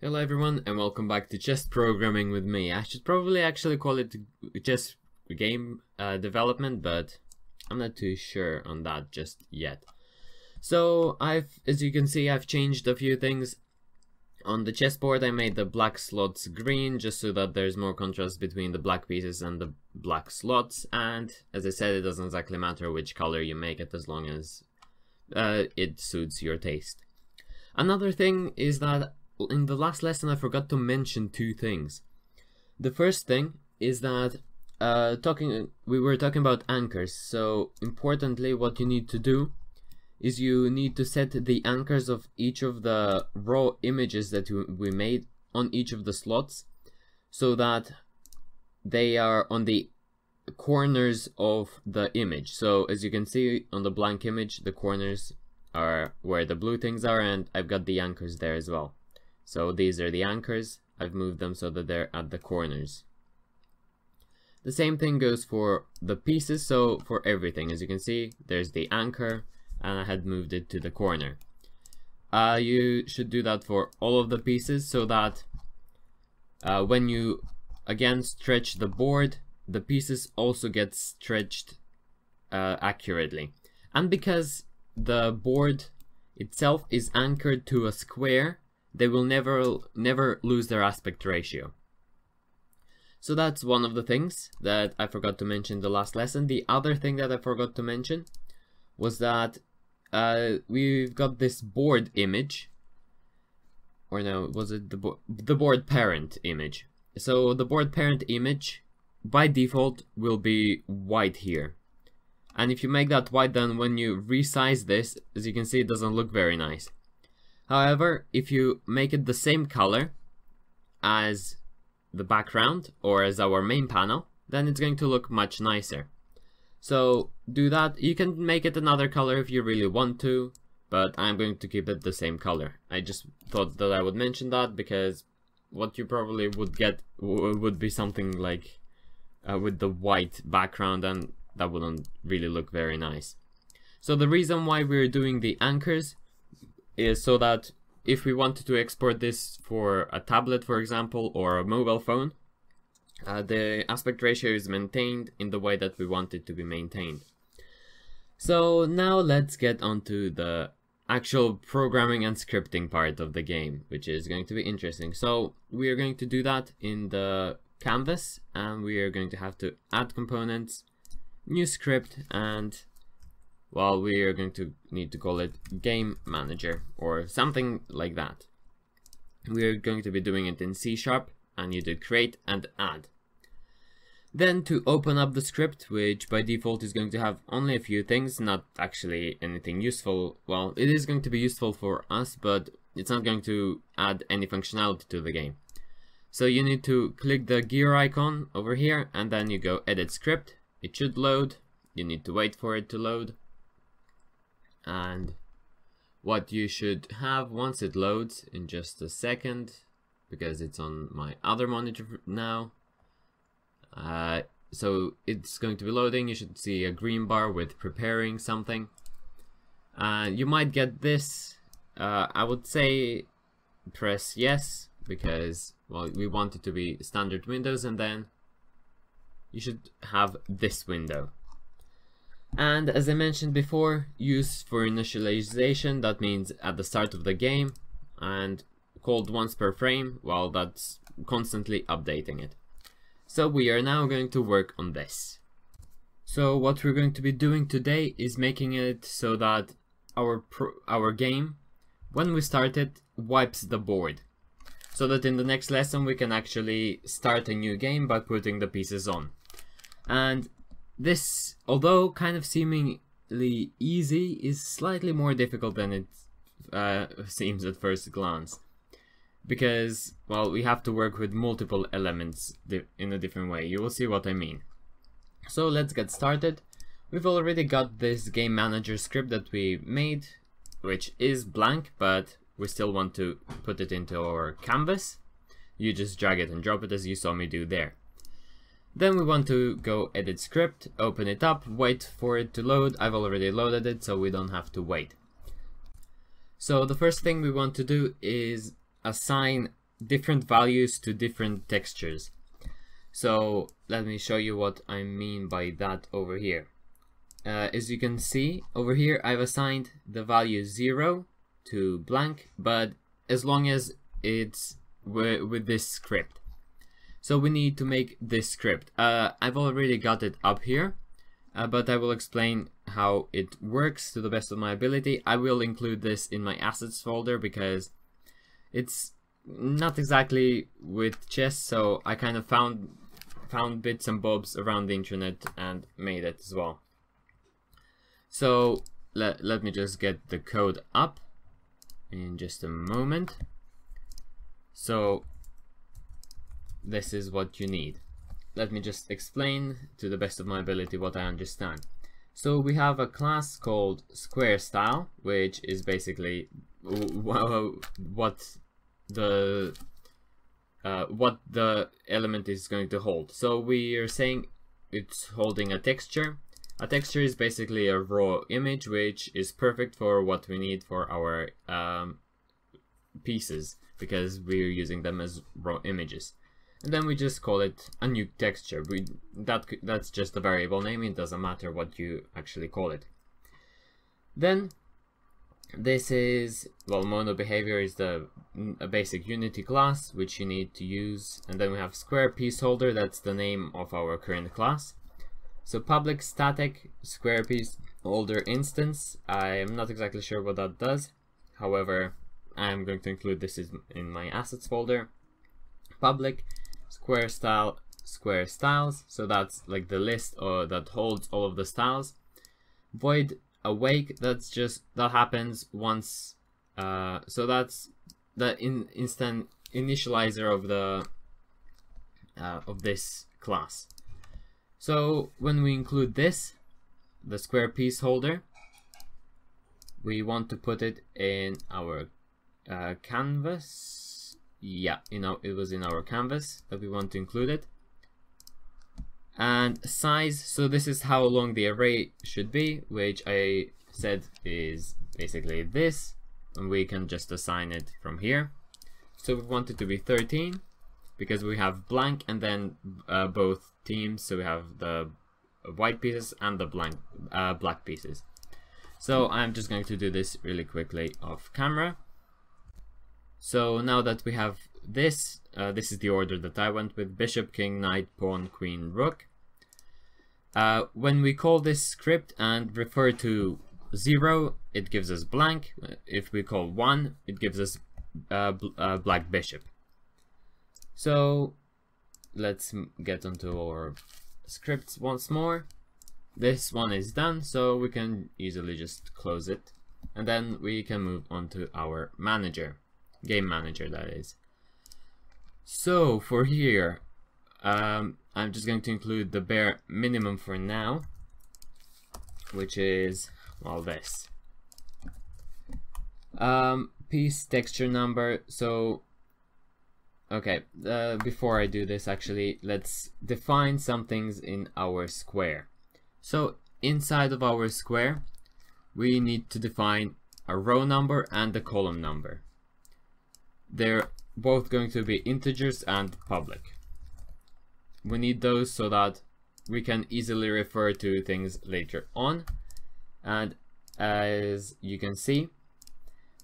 Hello everyone and welcome back to Chess Programming with me. I should probably actually call it Chess Game Development, but I'm not too sure on that just yet. So as you can see, I've changed a few things. On the chessboard I made the black slots green just so that there's more contrast between the black pieces and the black slots, and as I said, it doesn't exactly matter which color you make it as long as it suits your taste. Another thing is that in the last lesson I forgot to mention two things. The first thing is that we were talking about anchors. So importantly, what you need to do is you need to set the anchors of each of the raw images that we made on each of the slots so that they are on the corners of the image. So as you can see on the blank image, the corners are where the blue things are, and I've got the anchors there as well. So these are the anchors. I've moved them so that they're at the corners. The same thing goes for the pieces. So for everything, as you can see, there's the anchor and I had moved it to the corner. You should do that for all of the pieces so that when you again stretch the board, the pieces also get stretched accurately. And because the board itself is anchored to a square, they will never lose their aspect ratio. So that's one of the things that I forgot to mention in the last lesson. The other thing that I forgot to mention was that we've got this board image, or no, was it the board parent image? So the board parent image by default will be white here, and if you make that white, then when you resize this, as you can see, it doesn't look very nice. However, if you make it the same color as the background or as our main panel, then it's going to look much nicer. So do that. You can make it another color if you really want to, but I'm going to keep it the same color. I just thought that I would mention that because what you probably would get would be something like with the white background, and that wouldn't really look very nice. So the reason why we're doing the anchors is so that if we wanted to export this for a tablet, for example, or a mobile phone, the aspect ratio is maintained in the way that we want it to be maintained. So now let's get onto the actual programming and scripting part of the game, which is going to be interesting. So we are going to do that in the canvas, and we are going to have to add components, new script, and well, we are going to need to call it game manager or something like that. We are going to be doing it in C#, and you do create and add. Then to open up the script, which by default is going to have only a few things, not actually anything useful. Well, it is going to be useful for us, but it's not going to add any functionality to the game. So you need to click the gear icon over here, and then you go edit script. It should load. You need to wait for it to load. And what you should have once it loads, in just a second, because it's on my other monitor now, so it's going to be loading. You should see a green bar with preparing something. You might get this. I would say press yes, because well, we want it to be standard windows, and then you should have this window. And as I mentioned before, use for initialization, that means at the start of the game, and called once per frame, well, that's constantly updating it. So we are now going to work on this. So what we're going to be doing today is making it so that our game, when we start it, wipes the board. So that in the next lesson we can actually start a new game by putting the pieces on. And this, although kind of seemingly easy, is slightly more difficult than it seems at first glance. Because, well, we have to work with multiple elements in a different way. You will see what I mean. So let's get started. We've already got this game manager script that we made, which is blank, but we still want to put it into our canvas. You just drag it and drop it as you saw me do there. Then we want to go edit script, open it up, wait for it to load. I've already loaded it, so we don't have to wait. So the first thing we want to do is assign different values to different textures. So let me show you what I mean by that over here. As you can see over here, I've assigned the value 0 to blank, but as long as it's with this script. So we need to make this script. I've already got it up here, but I will explain how it works to the best of my ability. I will include this in my assets folder because it's not exactly with chess, so I kind of found bits and bobs around the internet and made it as well. So let me just get the code up in just a moment. So this is what you need. Let me just explain to the best of my ability what I understand. So we have a class called square style, which is basically what the element is going to hold. So we are saying it's holding a texture. A texture is basically a raw image, which is perfect for what we need for our pieces, because we're using them as raw images. And then we just call it a new texture. That's just a variable name. It doesn't matter what you actually call it. Then this is, well, mono behavior is a basic Unity class which you need to use. And then we have square piece holder. That's the name of our current class. So public static square piece holder instance. I am not exactly sure what that does. However, I am going to include this in my assets folder. Public square style square styles. So that's like the list that holds all of the styles. Void awake. That happens once. So that's the instant initializer of this class. So when we include this, the square piece holder, we want to put it in our canvas. Yeah, it was in our canvas that we want to include it. And size, so this is how long the array should be, which I said is basically this, and we can just assign it from here. So we want it to be 13 because we have blank and then both teams, so we have the white pieces and the black pieces. So I'm just going to do this really quickly off camera. So now that we have this, this is the order that I went with: bishop, king, knight, pawn, queen, rook. When we call this script and refer to 0, it gives us blank. If we call 1, it gives us black bishop. So let's get onto our scripts once more. This one is done, so we can easily just close it. And then we can move on to our manager. Game manager, that is. So for here, I'm just going to include the bare minimum for now, which is, well, this. Piece texture number. So okay, before I do this, actually, let's define some things in our square. So inside of our square, we need to define a row number and a column number. They're both going to be integers and public. We need those so that we can easily refer to things later on. And as you can see,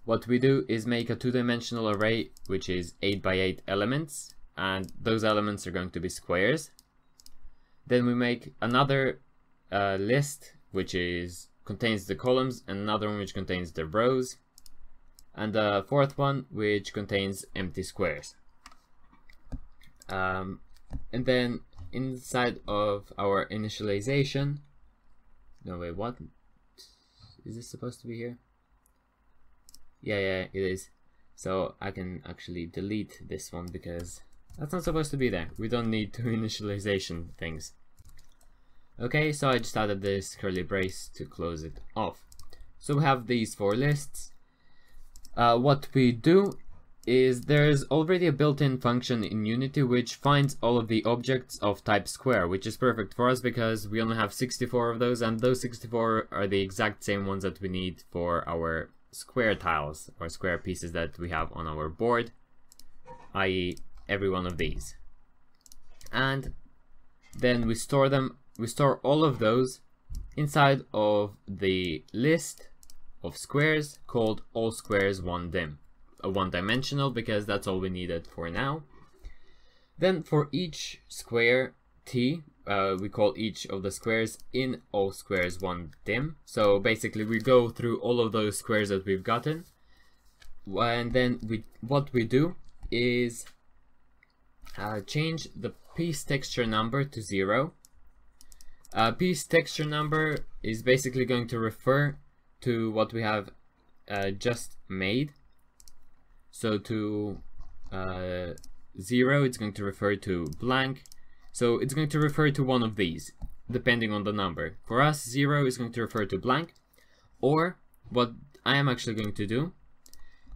what we do is make a two-dimensional array, which is 8 by 8 elements, and those elements are going to be squares. Then we make another list, which contains the columns, and another one which contains the rows, and the fourth one which contains empty squares. And then inside of our initialization, no wait, what is this supposed to be here? Yeah, it is. So I can actually delete this one because that's not supposed to be there. We don't need two initialization things. Okay, so I just added this curly brace to close it off. So we have these 4 lists. What we do is there's already a built-in function in Unity which finds all of the objects of type square, which is perfect for us because we only have 64 of those, and those 64 are the exact same ones that we need for our square tiles or square pieces that we have on our board. i.e. every one of these. And then we store them, we store all of those inside of the list of squares called all squares one dimensional, because that's all we needed for now. Then for each square t, we call each of the squares in all squares one dim. So basically we go through all of those squares that we've gotten, and then what we do is change the piece texture number to 0. Piece texture number is basically going to refer to what we have just made. So to 0, it's going to refer to blank. So it's going to refer to one of these, depending on the number. For us, 0 is going to refer to blank. Or what I am actually going to do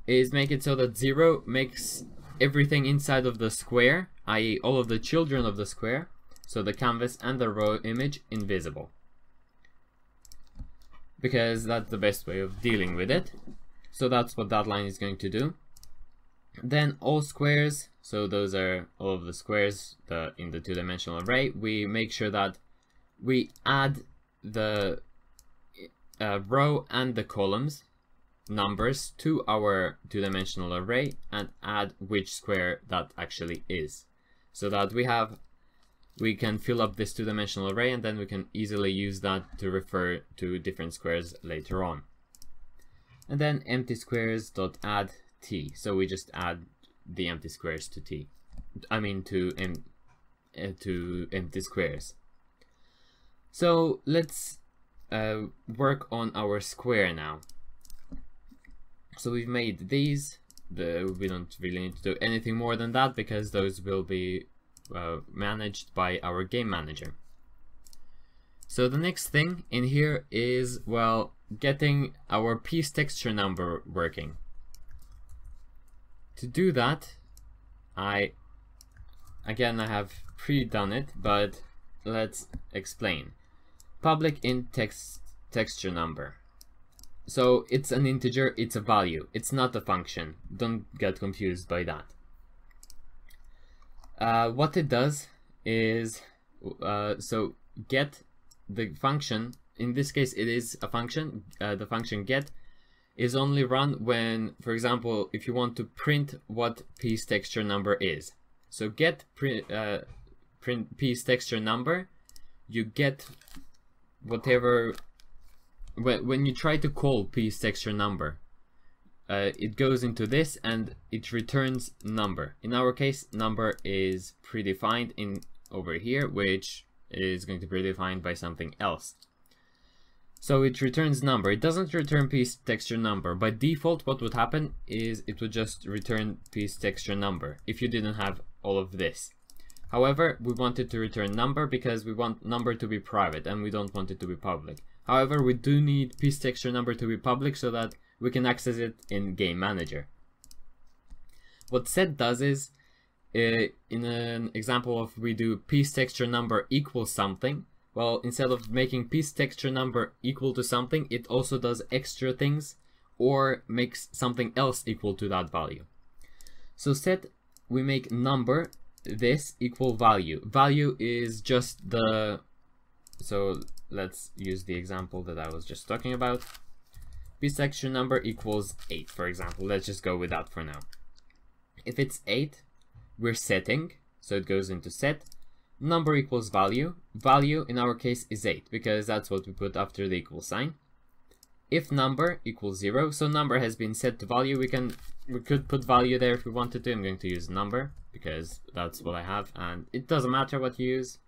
is make it so that 0 makes everything inside of the square, i.e. all of the children of the square, so the canvas and the row image, invisible. Because that's the best way of dealing with it. So that's what that line is going to do. Then all squares, so those are all of the squares in the two-dimensional array. We make sure that we add the row and the columns numbers to our two-dimensional array and add which square that actually is, so that we can fill up this two-dimensional array, and then we can easily use that to refer to different squares later on. And then empty squares dot add t, so we just add the empty squares to t, I mean to empty squares. So let's work on our square now. So we've made these. We don't really need to do anything more than that, because those will be managed by our game manager. So the next thing in here is, well, getting our piece texture number working. To do that, I have pre-done it, but let's explain. Public int texture number. So it's an integer, it's a value, it's not a function. Don't get confused by that. What it does is, so get the function, in this case it is a function, the function get is only run when, for example, if you want to print what piece texture number is. So get print piece texture number, you get whatever, when you try to call piece texture number, it goes into this and it returns number. In our case, number is predefined in over here, which is going to be predefined by something else. So it returns number. It doesn't return piece texture number. By default, what would happen is it would just return piece texture number if you didn't have all of this. However, we want it to return number because we want number to be private and we don't want it to be public. However, we do need piece texture number to be public so that we can access it in Game Manager. What set does is, in an example of we do piece texture number equals something, well, instead of making piece texture number equal to something, it also does extra things or makes something else equal to that value. So set, we make number, this equal value. Value is just the, so let's use the example that I was just talking about. Piece texture number equals 8, for example. Let's just go with that for now. If it's 8, we're setting, so it goes into set. Number equals value. Value in our case is 8 because that's what we put after the equal sign. If number equals 0, so number has been set to value, we could put value there if we wanted to. I'm going to use number because that's what I have, and it doesn't matter what you use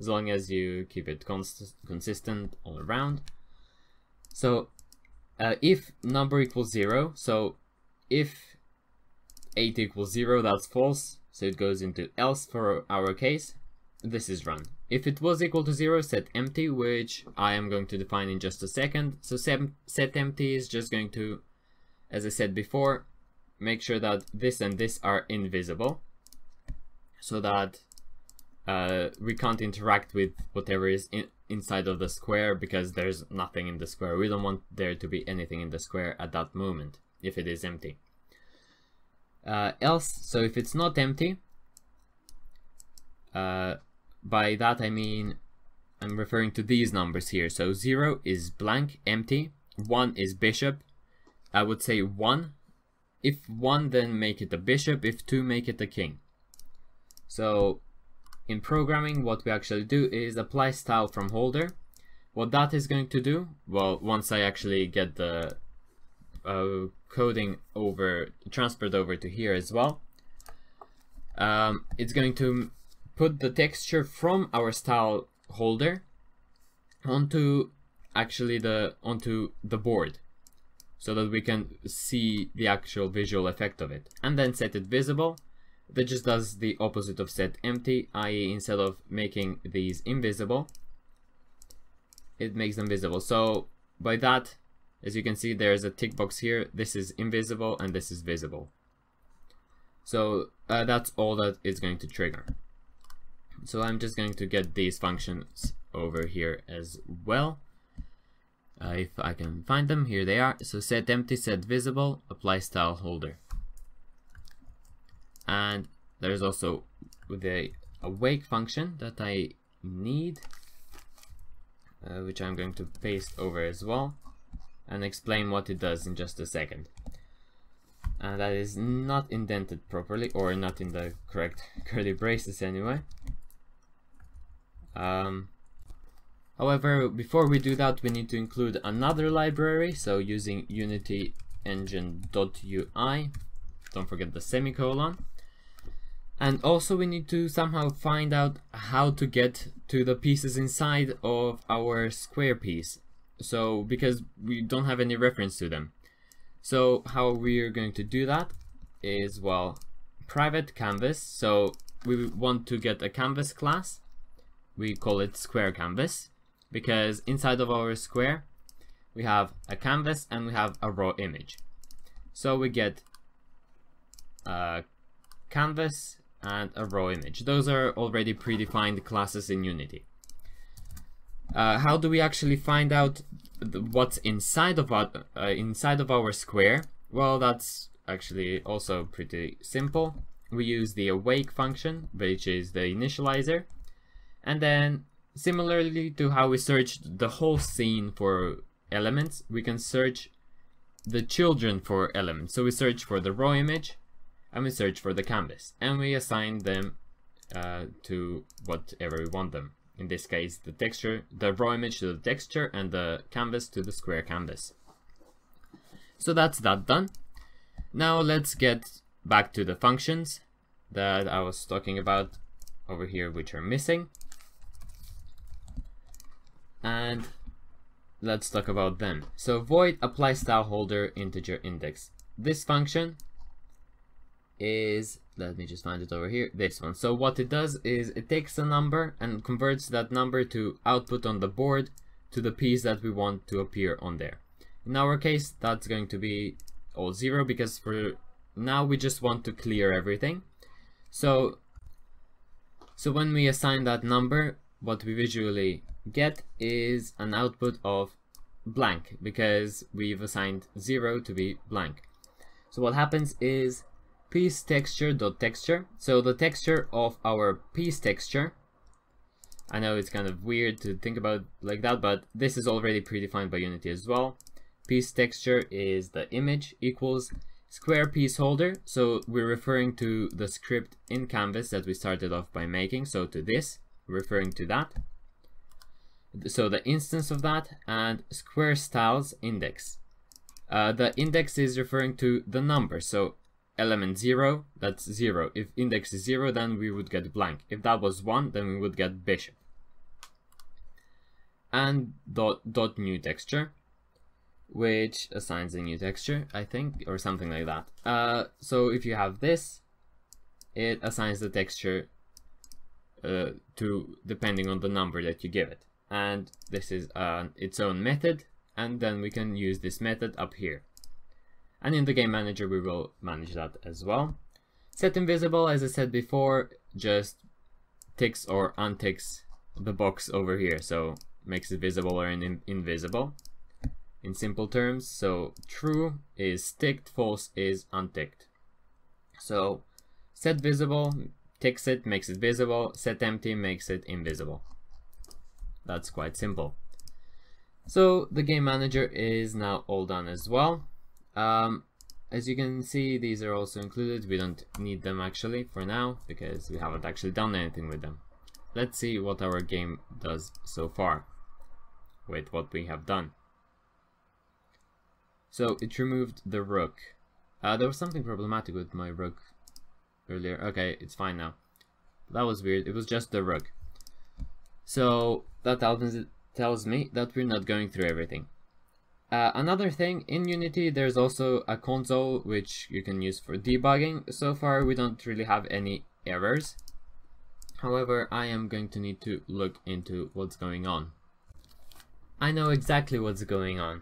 as long as you keep it consistent all around. So if number equals 0, so if 8 equals 0, that's false, so it goes into else for our case. This is run. If it was equal to 0, set empty, which I am going to define in just a second. So set empty is just going to, as I said before, make sure that this and this are invisible, so that we can't interact with whatever is inside of the square, because there's nothing in the square. We don't want there to be anything in the square at that moment if it is empty. else, so if it's not empty, by that I mean I'm referring to these numbers here. So 0 is blank, empty, 1 is bishop. I would say 1. If 1, then make it a bishop. If 2, make it a king. So in programming, what we actually do is apply style from holder. What that is going to do, well, once I actually get the coding transferred over to here as well, it's going to put the texture from our style holder onto the board, so that we can see the actual visual effect of it, and then set it visible. That just does the opposite of set empty, i.e. instead of making these invisible, it makes them visible. So by that, as you can see, there's a tick box here. This is invisible and this is visible. So that's all that is going to trigger. So I'm just going to get these functions over here as well. If I can find them, here they are. So set empty, set visible, apply style holder. And there's also the awake function that I need, which I'm going to paste over as well and explain what it does in just a second. And that is not indented properly, or not in the correct curly braces anyway. However, before we do that, we need to include another library. So using Unity engine.ui, don't forget the semicolon. And also we need to somehow find out how to get to the pieces inside of our square piece. So, because we don't have any reference to them. So how we're going to do that is, well, private canvas. So we want to get a canvas class. We call it square canvas, because inside of our square we have a canvas and we have a raw image. So we get a canvas and a raw image. Those are already predefined classes in Unity. How do we actually find out what's inside of our square? Well, that's actually also pretty simple. We use the awake function, which is the initializer, and then similarly to how we searched the whole scene for elements, we can search the children for elements. So we search for the raw image and we search for the canvas, and we assign them to whatever we want them. In this case, the texture, the raw image to the texture, and the canvas to the square canvas. So that's that done. Now let's get back to the functions that I was talking about over here, which are missing. And let's talk about them. So void apply style holder integer index. This function is, let me just find it over here, this one. So what it does is it takes a number and converts that number to output on the board to the piece that we want to appear on there. In our case, that's going to be all 0, because for now we just want to clear everything. So when we assign that number, what we visually get is an output of blank, because we've assigned 0 to be blank. So what happens is piece texture.texture. So the texture of our piece texture, I know it's kind of weird to think about like that, but this is already predefined by Unity as well. Piece texture is the image equals square piece holder. So we're referring to the script in Canvas that we started off by making. So to this, referring to that. So the instance of that, and square styles index. The index is referring to the number. So element 0, that's 0. If index is 0, then we would get blank. If that was 1, then we would get bishop. And dot new texture, which assigns a new texture, I think, or something like that. So if you have this, it assigns the texture to depending on the number that you give it. And this is its own method, and then we can use this method up here. And in the game manager, we will manage that as well. Set invisible, as I said before, just ticks or unticks the box over here. So makes it visible or invisible in simple terms. So true is ticked, false is unticked. So set visible ticks it, makes it visible, set empty makes it invisible. That's quite simple. So the game manager is now all done as well. As you can see, these are also included. We don't need them actually for now because we haven't actually done anything with them. Let's see what our game does so far with what we have done. So it removed the rook. There was something problematic with my rook earlier. Okay, it's fine now. That was weird. It was just the rook. So that tells me that we're not going through everything. Another thing, in Unity there's also a console which you can use for debugging. So far we don't really have any errors. However, I am going to need to look into what's going on. I know exactly what's going on.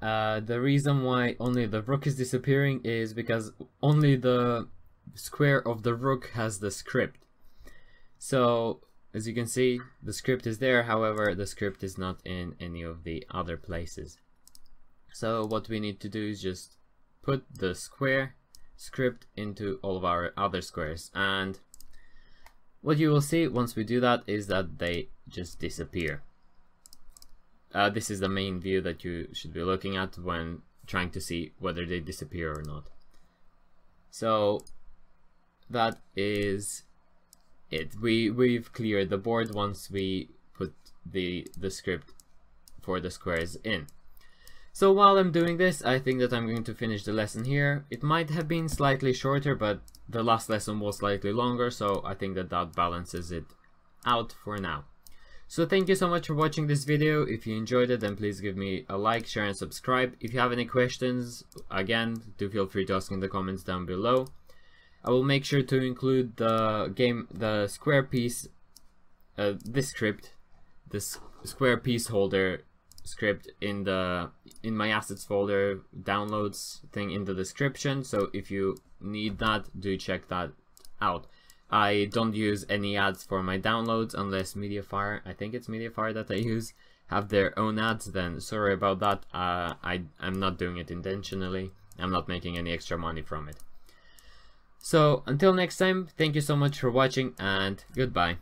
The reason why only the rook is disappearing is because only the square of the rook has the script. So as you can see, the script is there, however the script is not in any of the other places. So what we need to do is just put the square script into all of our other squares, and what you will see once we do that is that they just disappear. This is the main view that you should be looking at when trying to see whether they disappear or not. So that is it. We've cleared the board once we put the script for the squares in. So while I'm doing this, I think that I'm going to finish the lesson here. It might have been slightly shorter, but the last lesson was slightly longer, so I think that that balances it out for now. So thank you so much for watching this video. If you enjoyed it, then please give me a like, share and subscribe. If you have any questions, again, do feel free to ask in the comments down below. I will make sure to include the square piece, this script, this square piece holder script in my assets folder downloads thing in the description. So if you need that, do check that out. I don't use any ads for my downloads unless Mediafire, I think it's Mediafire that I use, have their own ads. Then sorry about that. I'm not doing it intentionally. I'm not making any extra money from it. So until next time, thank you so much for watching and goodbye.